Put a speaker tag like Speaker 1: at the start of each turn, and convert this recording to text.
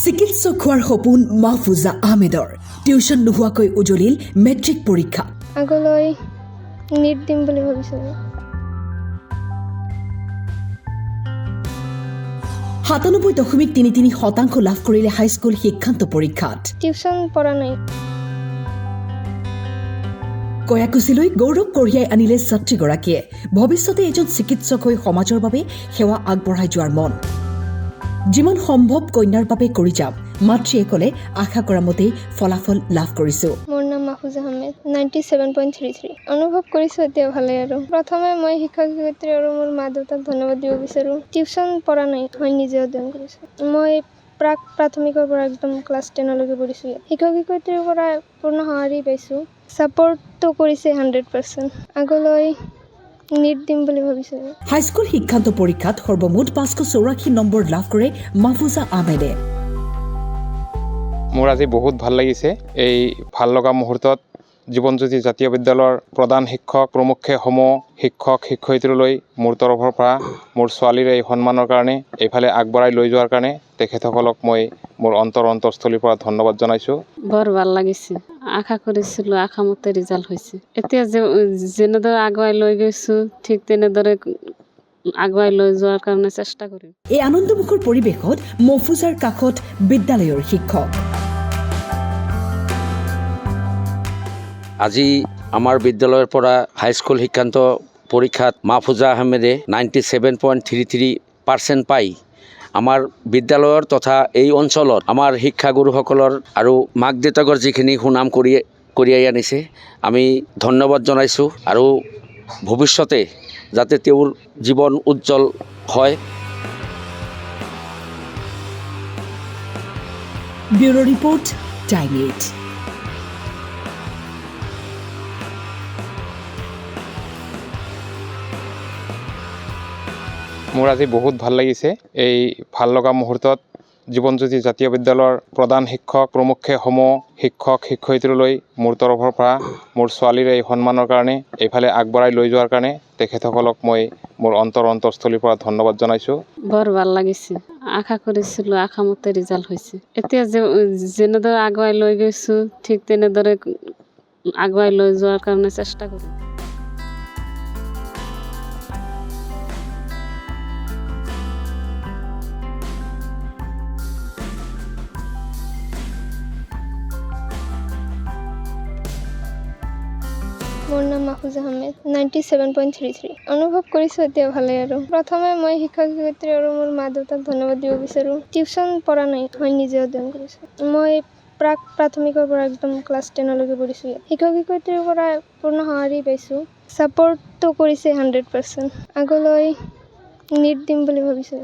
Speaker 1: চিকিৎসক হোৱাৰ সপোন মাহফুজা আহমেদৰ টিউচন নোহোৱাকৈ উজলিল মেট্ৰিক পৰীক্ষা।
Speaker 2: আগলৈ নিট দিম বুলি ভাবিছোঁ।
Speaker 1: 97.33% লাভ কৰিলে হাইস্কুল শিক্ষান্ত পৰীক্ষাত।
Speaker 2: টিউচন পঢ়া নাই।
Speaker 1: কয়াকুছিলৈ গৌৰৱ কঢ়িয়াই আনিলে ছাত্ৰীগৰাকীয়ে। ভৱিষ্যতে এজন চিকিৎসক হৈ সমাজৰ বাবে সেৱা আগবঢ়াই যোৱাৰ মন। যিমান সম্ভৱ কন্যাৰ বাবে কৰি যাম, মাতৃয়ে ক'লে। আশা কৰা মতেই ফলাফল লাভ কৰিছো।
Speaker 2: মোৰ নাম মাহফুজা আহমেদ, 97.33। অনুভৱ কৰিছোঁ এতিয়া ভালে। আৰু প্ৰথমে মই শিক্ষক শিক্ষয়িত্ৰী আৰু মোৰ মা দেউতাক ধন্যবাদ দিব বিচাৰোঁ। টিউচন পঢ়া নাই, মই নিজে অধ্যয়ন কৰিছোঁ। মই প্ৰাথমিকৰ পৰা একদম ক্লাছ 10লৈকে পঢ়িছোঁ। শিক্ষক শিক্ষয়িত্ৰীৰ পৰা পূৰ্ণ সঁহাৰি পাইছোঁ। ছাপৰ্টটো কৰিছে 100%। আগলৈ নিট দিম বুলি ভাবিছোঁ।
Speaker 1: হাইস্কুল শিক্ষান্ত পৰীক্ষাত সৰ্বমুঠ 584 নম্বৰ লাভ কৰে মাহফুজা আহমেদে।
Speaker 3: মোৰ আজি বহুত ভাল লাগিছে। এই ভাল লগা মুহূৰ্তত জীৱনজ্যোতি জাতীয় বিদ্যালয়ৰ প্ৰধান শিক্ষক প্ৰমুখ্যসমূহ শিক্ষক শিক্ষয়িত্ৰীলৈ মোৰ তৰফৰ পৰা মোৰ ছোৱালীৰ এই সন্মানৰ কাৰণে, এইফালে আগবঢ়াই লৈ যোৱাৰ কাৰণে তেখেতসকলক মই মোৰ অন্তৰস্থলীৰ পৰা ধন্যবাদ জনাইছোঁ।
Speaker 4: বৰ ভাল লাগিছে। আশা কৰিছিলোঁ, আশামতে ৰিজাল্ট হৈছে। এতিয়া যেনেদৰে আগুৱাই লৈ গৈছোঁ, ঠিক তেনেদৰে আগুৱাই লৈ যোৱাৰ কাৰণে চেষ্টা কৰিম।
Speaker 1: এই আনন্দমুখৰ পৰিৱেশত মহফুজাৰ কাষত বিদ্যালয়ৰ শিক্ষক।
Speaker 5: আজি আমাৰ বিদ্যালয়ৰ পৰা হাইস্কুল শিক্ষান্ত পৰীক্ষাত মাহফুজা আহমেদে 97.33% পাই আমাৰ বিদ্যালয়ৰ তথা এই অঞ্চলত আমাৰ শিক্ষাগুৰুসকলৰ আৰু মাক দেউতাকৰ যিখিনি সুনাম কঢ়িয়াই আনিছে, আমি ধন্যবাদ জনাইছোঁ। আৰু ভৱিষ্যতে যাতে তেওঁৰ জীৱন উজ্জ্বল হয়।
Speaker 1: Bureau report, time 8।
Speaker 3: মোৰ আজি বহুত ভাল লাগিছে। এই ভাল লগা মুহূৰ্তত জীৱনজ্যোতি জাতীয় বিদ্যালয়ৰ প্ৰধান শিক্ষক প্ৰমুখ্যসমূহ শিক্ষক শিক্ষয়িত্ৰীলৈ মোৰ তৰফৰ পৰা মোৰ ছোৱালীৰ এই সন্মানৰ কাৰণে, এইফালে আগবঢ়াই লৈ যোৱাৰ কাৰণে তেখেতসকলক মই মোৰ অন্তৰস্থলীৰ পৰা ধন্যবাদ জনাইছোঁ।
Speaker 4: বৰ ভাল লাগিছে। আশা কৰিছিলোঁ, আশামতে ৰিজাল্ট হৈছে। এতিয়া যেনেদৰে আগুৱাই লৈ গৈছোঁ, ঠিক তেনেদৰে আগুৱাই লৈ যোৱাৰ কাৰণে চেষ্টা কৰিম।
Speaker 2: মোৰ নাম মাহফুজা আহমেদ, 97.33। অনুভৱ কৰিছোঁ এতিয়া ভালে। আৰু প্ৰথমে মই শিক্ষক শিক্ষয়িত্ৰী আৰু মোৰ মা দেউতাক ধন্যবাদ দিব বিচাৰোঁ। টিউচন পঢ়া নাই, মই নিজে অধ্যয়ন কৰিছোঁ। মই প্ৰাথমিকৰ পৰা একদম ক্লাছ 10লৈকে পঢ়িছোঁ। শিক্ষক শিক্ষয়িত্ৰীৰ পৰা পূৰ্ণ সঁহাৰি পাইছোঁ। ছাপৰ্টটো কৰিছে 100%। আগলৈ নিট দিম বুলি ভাবিছোঁ।